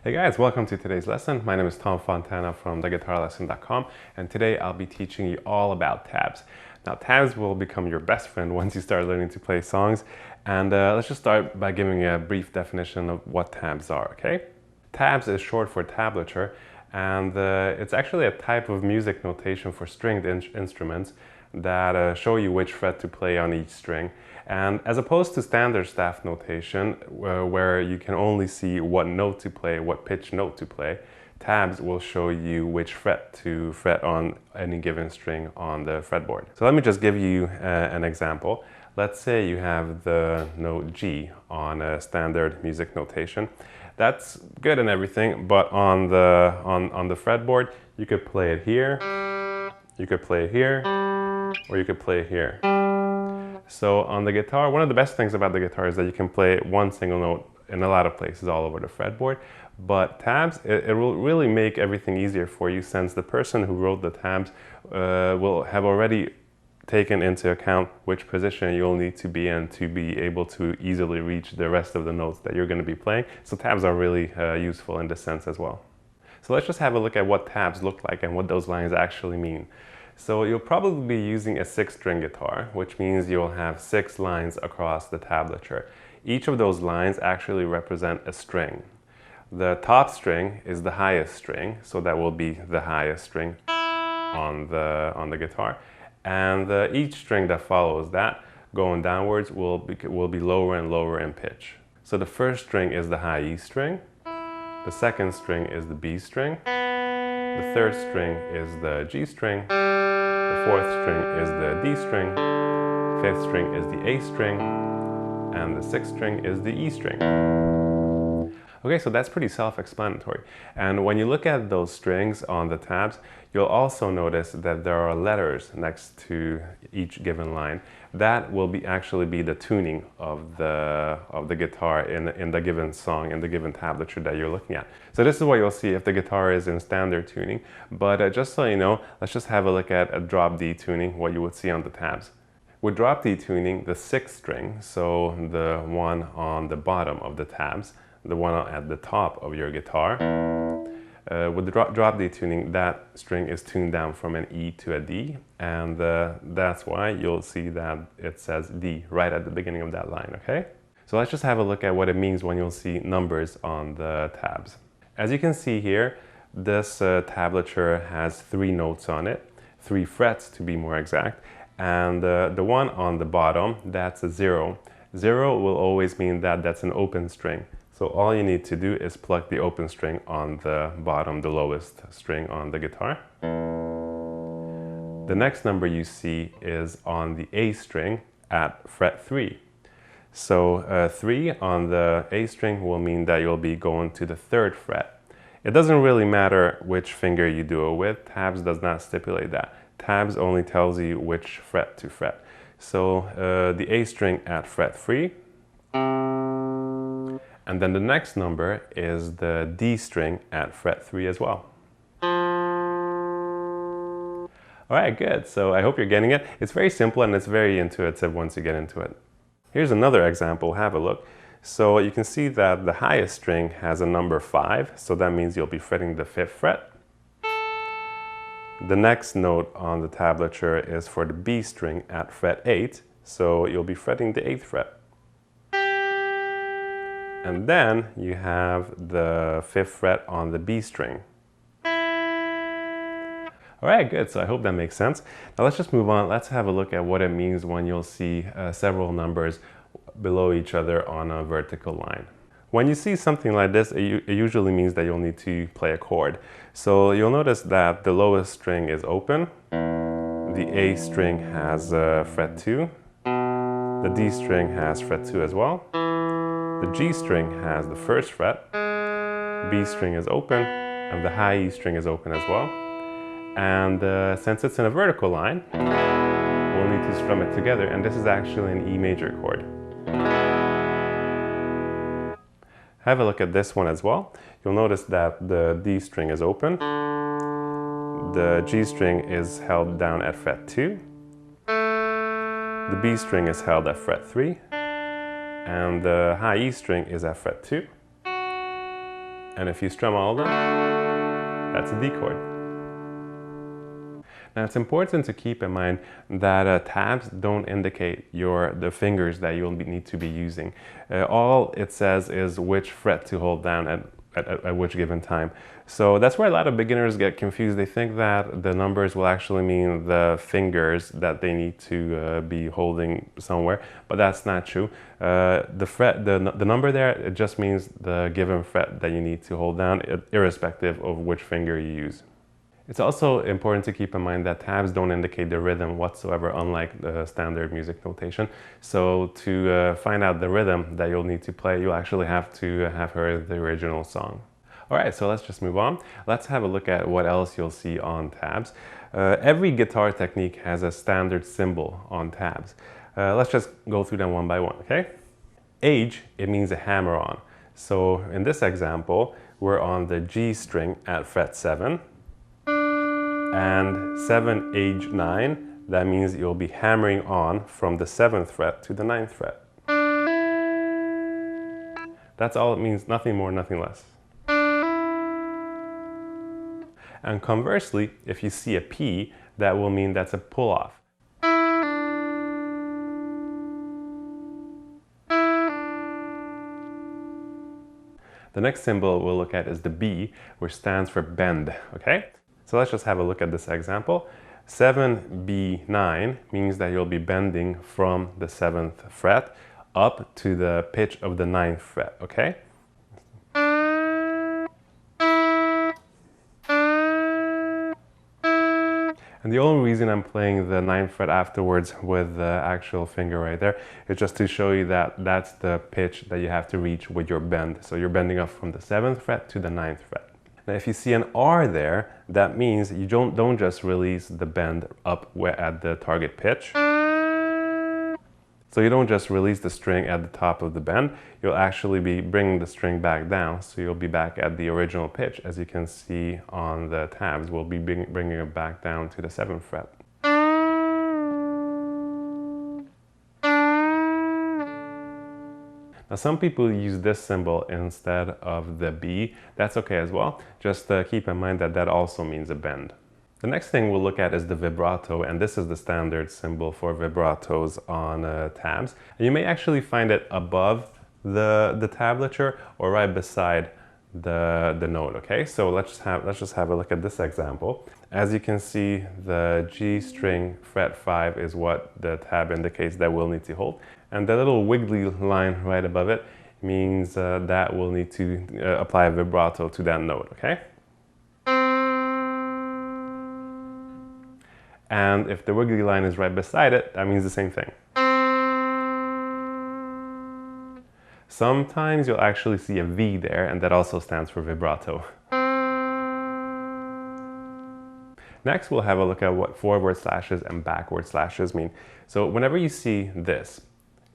Hey guys, welcome to today's lesson. My name is Tom Fontana from theguitarlesson.com, and today I'll be teaching you all about tabs. Now, tabs will become your best friend once you start learning to play songs, and let's just start by giving a brief definition of what tabs are, okay? Tabs is short for tablature, and it's actually a type of music notation for stringed instruments that show you which fret to play on each string. And as opposed to standard staff notation, where you can only see what note to play, what pitch note to play, tabs will show you which fret to fret on any given string on the fretboard. So let me just give you an example. Let's say you have the note G on a standard music notation. That's good and everything, but on the fretboard, you could play it here, you could play it here, or you could play it here. So on the guitar, one of the best things about the guitar is that you can play one single note in a lot of places all over the fretboard. But tabs, it will really make everything easier for you, since the person who wrote the tabs will have already taken into account which position you'll need to be in to be able to easily reach the rest of the notes that you're going to be playing. So tabs are really useful in this sense as well. So let's just have a look at what tabs look like and what those lines actually mean. So you'll probably be using a 6-string guitar, which means you'll have 6 lines across the tablature. Each of those lines actually represent a string. The top string is the highest string, so that will be the highest string on the guitar. And each string that follows that, going downwards, will be lower and lower in pitch. So the first string is the high E string, the second string is the B string, the third string is the G string, the fourth string is the D string, fifth string is the A string, and the sixth string is the E string. Okay, so that's pretty self-explanatory. And when you look at those strings on the tabs, you'll also notice that there are letters next to each given line. That will actually be the tuning of the guitar in the given song, in the given tablature that you're looking at. So this is what you'll see if the guitar is in standard tuning. But just so you know, let's just have a look at a drop D tuning, what you would see on the tabs. With drop D tuning, the 6th string, so the one on the bottom of the tabs, the one at the top of your guitar, with the drop D tuning, that string is tuned down from an E to a D, and that's why you'll see that it says D right at the beginning of that line, okay? So let's just have a look at what it means when you'll see numbers on the tabs. As you can see here, this tablature has 3 notes on it, 3 frets to be more exact, and the one on the bottom, that's a 0. 0 will always mean that that's an open string. So all you need to do is pluck the open string on the bottom, the lowest string on the guitar. The next number you see is on the A string at fret 3. So 3 on the A string will mean that you'll be going to the 3rd fret. It doesn't really matter which finger you do it with. Tabs does not stipulate that. Tabs only tells you which fret to fret. So the A string at fret 3. And then the next number is the D string at fret 3 as well. All right, good. So I hope you're getting it. It's very simple and it's very intuitive once you get into it. Here's another example. Have a look. So you can see that the highest string has a number 5, so that means you'll be fretting the 5th fret. The next note on the tablature is for the B string at fret 8, so you'll be fretting the 8th fret. And then you have the 5th fret on the B string. All right, good. So I hope that makes sense. Now let's just move on. Let's have a look at what it means when you'll see several numbers below each other on a vertical line. When you see something like this, it usually means that you'll need to play a chord. So you'll notice that the lowest string is open, the A string has fret 2, the D string has fret 2 as well, the G string has the 1st fret, B string is open, and the high E string is open as well. And since it's in a vertical line, we'll need to strum it together, and this is actually an E major chord. Have a look at this one as well. You'll notice that the D string is open, the G string is held down at fret 2, the B string is held at fret 3, and the high E string is at fret 2. And if you strum all of them, that's a D chord. Now it's important to keep in mind that tabs don't indicate the fingers that you'll need to be using. All it says is which fret to hold down at which given time. So that's where a lot of beginners get confused. They think that the numbers will actually mean the fingers that they need to be holding somewhere, but that's not true. The number there, it just means the given fret that you need to hold down, irrespective of which finger you use. It's also important to keep in mind that tabs don't indicate the rhythm whatsoever, unlike the standard music notation. So to find out the rhythm that you'll need to play, you'll actually have to have heard the original song. All right, so let's just move on. Let's have a look at what else you'll see on tabs. Every guitar technique has a standard symbol on tabs. Let's just go through them one by one, okay? Age, it means a hammer on. So in this example, we're on the G string at fret 7. And 7, age 9, that means you'll be hammering on from the 7th fret to the 9th fret. That's all it means, nothing more, nothing less. And conversely, if you see a P, that will mean that's a pull-off. The next symbol we'll look at is the B, which stands for bend, okay? So let's just have a look at this example. 7B9 means that you'll be bending from the 7th fret up to the pitch of the 9th fret, okay? And the only reason I'm playing the 9th fret afterwards with the actual finger right there is just to show you that that's the pitch that you have to reach with your bend. So you're bending up from the 7th fret to the 9th fret. Now if you see an R there, that means you don't just release the bend up at the target pitch. So you don't just release the string at the top of the bend, you'll actually be bringing the string back down, so you'll be back at the original pitch. As you can see on the tabs, we'll be bringing it back down to the 7th fret. Now some people use this symbol instead of the B. That's okay as well. Just keep in mind that that also means a bend. The next thing we'll look at is the vibrato, and this is the standard symbol for vibratos on tabs. And you may actually find it above the tablature or right beside the note, okay? So let's just have a look at this example. As you can see, the G string fret 5 is what the tab indicates that we'll need to hold. And the little wiggly line right above it means that we'll need to apply a vibrato to that note, okay? And if the wiggly line is right beside it, that means the same thing. Sometimes you'll actually see a V there, and that also stands for vibrato. Next, we'll have a look at what forward slashes and backward slashes mean. So whenever you see this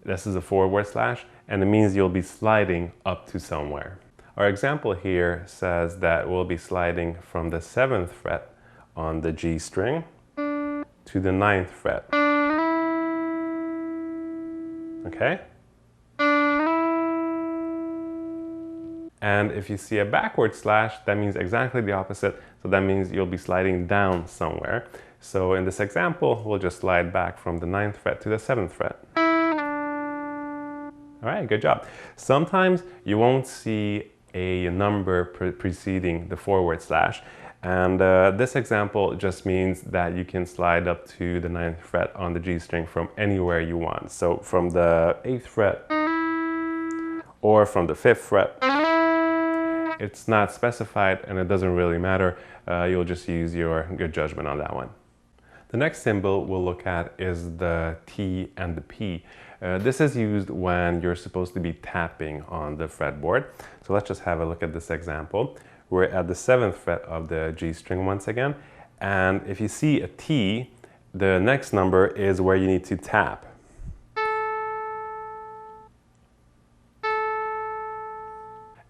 is a forward slash, and it means you'll be sliding up to somewhere. Our example here says that we'll be sliding from the 7th fret on the G string to the 9th fret. Okay? And if you see a backward slash, that means exactly the opposite. So that means you'll be sliding down somewhere. So in this example, we'll just slide back from the 9th fret to the 7th fret. All right, good job. Sometimes you won't see a number preceding the forward slash. And this example just means that you can slide up to the 9th fret on the G string from anywhere you want. So from the 8th fret or from the 5th fret. It's not specified and it doesn't really matter. You'll just use your good judgment on that one. The next symbol we'll look at is the T and the P. This is used when you're supposed to be tapping on the fretboard. So let's just have a look at this example. We're at the 7th fret of the G string once again. And if you see a T, the next number is where you need to tap.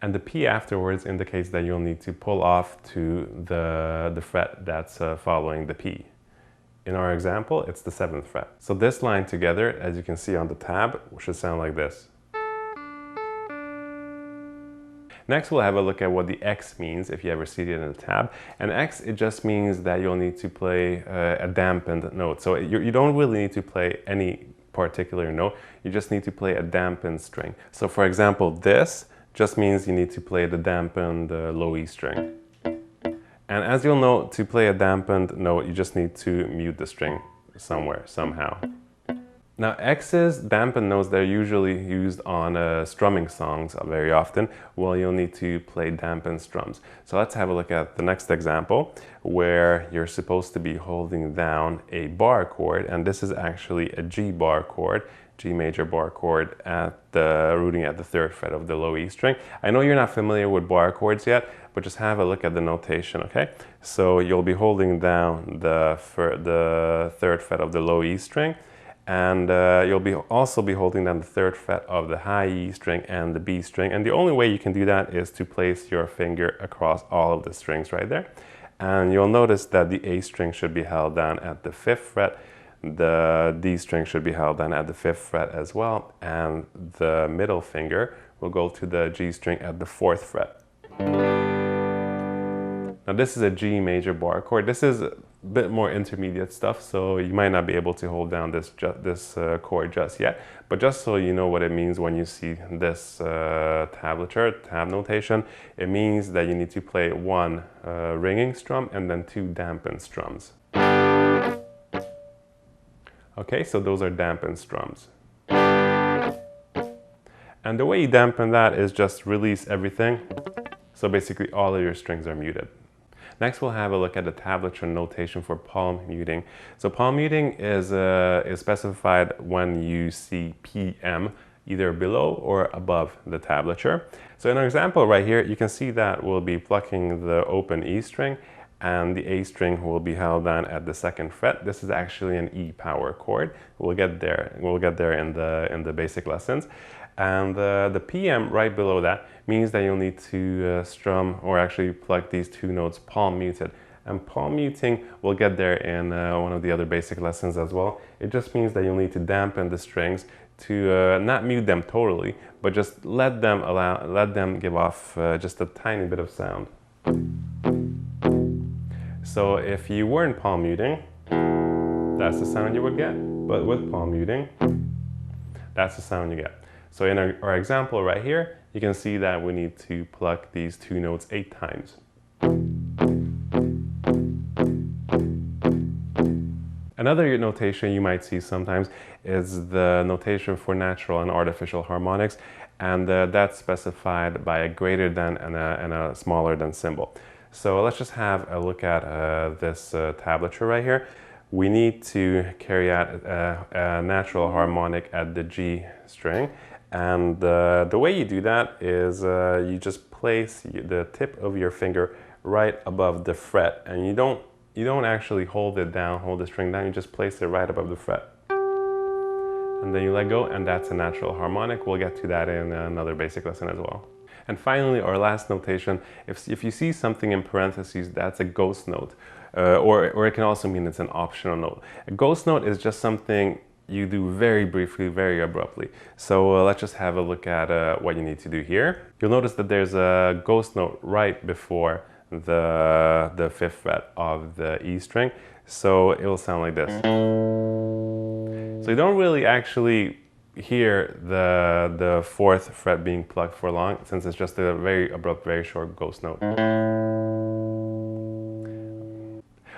And the P afterwards indicates that you'll need to pull off to the fret that's following the P. In our example, it's the 7th fret. So this line together, as you can see on the tab, should sound like this. Next, we'll have a look at what the X means if you ever see it in a tab. And X, it just means that you'll need to play a dampened note. So you don't really need to play any particular note. You just need to play a dampened string. So for example, this just means you need to play the dampened low E string. And as you'll know, to play a dampened note, you just need to mute the string somewhere, somehow. Now, X's, dampened notes, they're usually used on strumming songs very often. Well, you'll need to play dampened strums. So let's have a look at the next example where you're supposed to be holding down a bar chord, and this is actually a G bar chord, G major bar chord rooting at the 3rd fret of the low E string. I know you're not familiar with bar chords yet, but just have a look at the notation, okay? So you'll be holding down the 3rd fret of the low E string, and you'll also be holding down the 3rd fret of the high E string and the B string. And the only way you can do that is to place your finger across all of the strings right there. And you'll notice that the A string should be held down at the 5th fret, the D string should be held down at the 5th fret as well, and the middle finger will go to the G string at the 4th fret. Now this is a G major bar chord. This is a bit more intermediate stuff, so you might not be able to hold down this chord just yet. But just so you know what it means when you see this tablature, tab notation, it means that you need to play 1 ringing strum and then 2 dampened strums. Okay, so those are dampened strums. And the way you dampen that is just release everything. So basically all of your strings are muted. Next, we'll have a look at the tablature notation for palm muting. So palm muting is specified when you see PM either below or above the tablature. So in our example right here, you can see that we'll be plucking the open E string, and the A string will be held down at the 2nd fret. This is actually an E power chord. We'll get there. We'll get there in the basic lessons. And the PM right below that means that you'll need to strum or actually pluck these 2 notes palm muted. And palm muting, we'll get there in one of the other basic lessons as well. It just means that you'll need to dampen the strings to not mute them totally, but just let them give off just a tiny bit of sound. So if you weren't palm muting, that's the sound you would get. But with palm muting, that's the sound you get. So in our example right here, you can see that we need to pluck these 2 notes 8 times. Another notation you might see sometimes is the notation for natural and artificial harmonics, and that's specified by a greater than and a smaller than symbol. So let's just have a look at this tablature right here. We need to carry out a natural harmonic at the G string. And the way you do that is you just place the tip of your finger right above the fret, and you don't actually hold the string down, you just place it right above the fret. And then you let go, and that's a natural harmonic. We'll get to that in another basic lesson as well. And finally, our last notation, if you see something in parentheses, that's a ghost note, or it can also mean it's an optional note. A ghost note is just something you do very briefly, very abruptly. So let's just have a look at what you need to do here. You'll notice that there's a ghost note right before the 5th fret of the E string. So it will sound like this. So you don't really actually hear the 4th fret being plucked for long, since it's just a very abrupt, very short ghost note.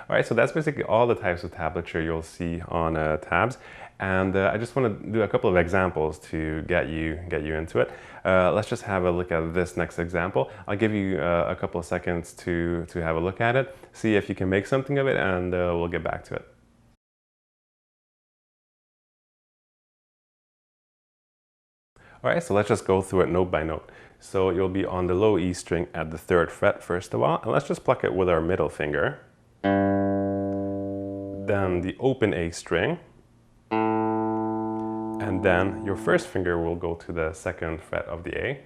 All right, so that's basically all the types of tablature you'll see on tabs. And I just want to do a couple of examples to get you into it. Let's just have a look at this next example. I'll give you a couple of seconds to have a look at it, see if you can make something of it, and we'll get back to it. All right, so let's just go through it note by note. So you'll be on the low E string at the 3rd fret first of all, and let's just pluck it with our middle finger. Then the open A string, and then your first finger will go to the 2nd fret of the A,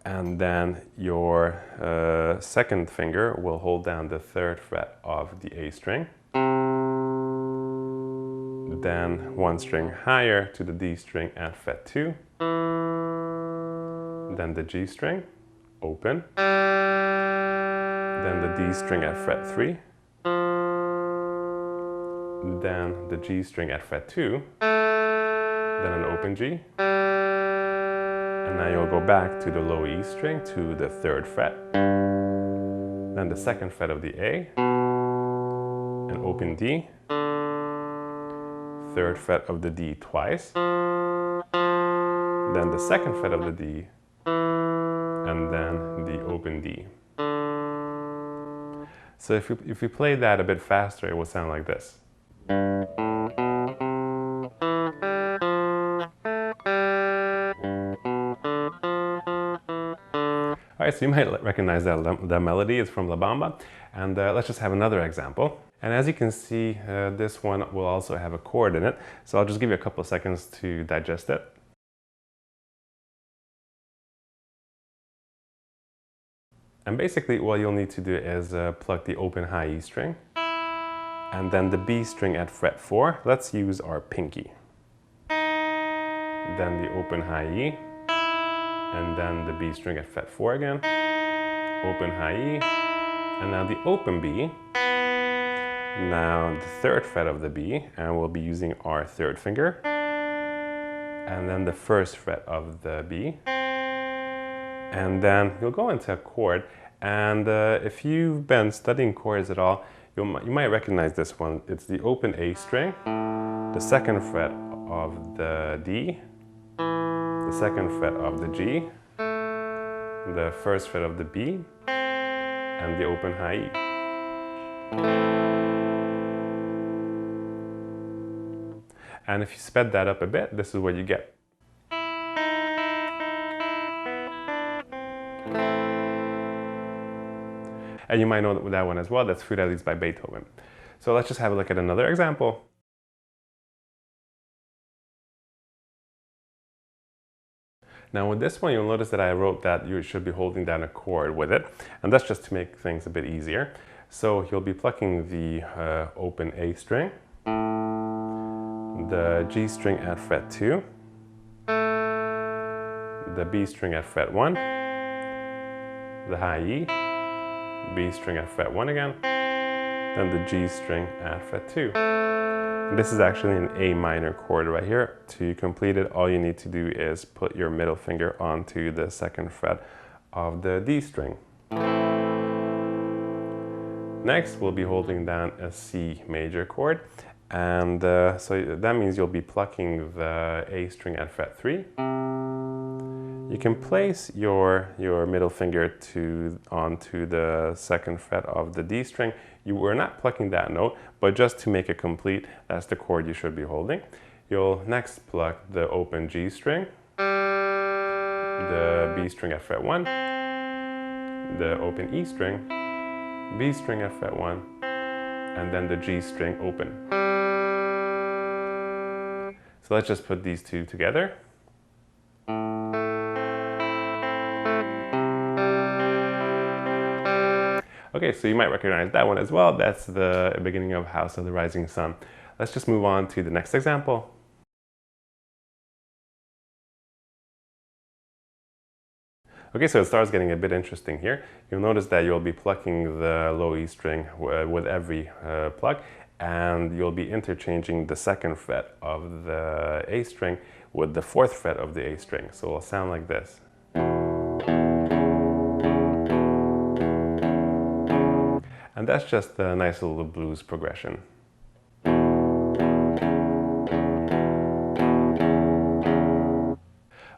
and then your 2nd finger will hold down the 3rd fret of the A string, then 1 string higher to the D string at fret 2, then the G string, open, then the D string at fret 3, then the G string at fret 2, then an open G, and now you'll go back to the low E string to the 3rd fret, then the 2nd fret of the A, an open D, 3rd fret of the D twice, then the 2nd fret of the D, and then the open D. So if we play that a bit faster, it will sound like this. All right, so you might recognize that the melody is from La Bamba, and let's just have another example. And as you can see, this one will also have a chord in it, so I'll just give you a couple of seconds to digest it. And basically what you'll need to do is pluck the open high E string, and then the B string at fret 4. Let's use our pinky. Then the open high E, and then the B string at fret 4 again, open high E, and now the open B, now the 3rd fret of the B, and we'll be using our 3rd finger, and then the 1st fret of the B, and then you'll go into a chord, and if you've been studying chords at all, you might recognize this one. It's the open A string, the 2nd fret of the D, the 2nd fret of the G, the 1st fret of the B, and the open high E. And if you sped that up a bit, this is what you get. And you might know that one as well. That's Fidelise by Beethoven. So let's just have a look at another example. Now with this one, you'll notice that I wrote that you should be holding down a chord with it, and that's just to make things a bit easier. So you'll be plucking the open A string, the G string at fret 2, the B string at fret 1, the high E, B string at fret 1 again, then the G string at fret 2. This is actually an A minor chord right here. To complete it, all you need to do is put your middle finger onto the 2nd fret of the D string. Next, we'll be holding down a C major chord, and so that means you'll be plucking the A string at fret 3. You can place your middle finger onto the 2nd fret of the D string. You were not plucking that note, but just to make it complete, that's the chord you should be holding. You'll next pluck the open G string, the B string at fret 1, the open E string, B string at fret 1, and then the G string open. So let's just put these two together. Okay, so you might recognize that one as well. That's the beginning of House of the Rising Sun. Let's just move on to the next example. Okay, so it starts getting a bit interesting here. You'll notice that you'll be plucking the low E string with every pluck, and you'll be interchanging the 2nd fret of the A string with the 4th fret of the A string. So it'll sound like this. And that's just a nice little blues progression.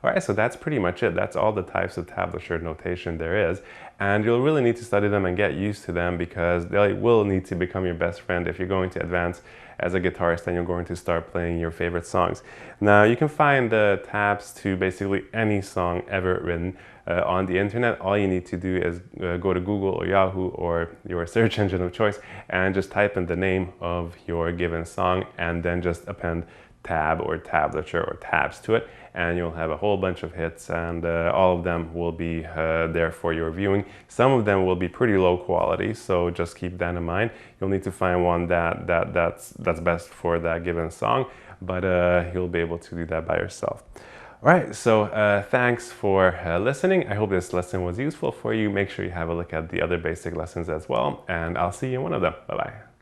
Alright, so that's pretty much it. That's all the types of tablature notation there is. And you'll really need to study them and get used to them, because they will need to become your best friend if you're going to advance as a guitarist and you're going to start playing your favorite songs. Now, you can find the tabs to basically any song ever written on the internet. All you need to do is go to Google or Yahoo or your search engine of choice and just type in the name of your given song, and then just append tab or tablature or tabs to it, and you'll have a whole bunch of hits, and all of them will be there for your viewing. Some of them will be pretty low quality, so just keep that in mind. You'll need to find one that's best for that given song, but you'll be able to do that by yourself. All right, so thanks for listening. I hope this lesson was useful for you. Make sure you have a look at the other basic lessons as well, and I'll see you in one of them. Bye-bye.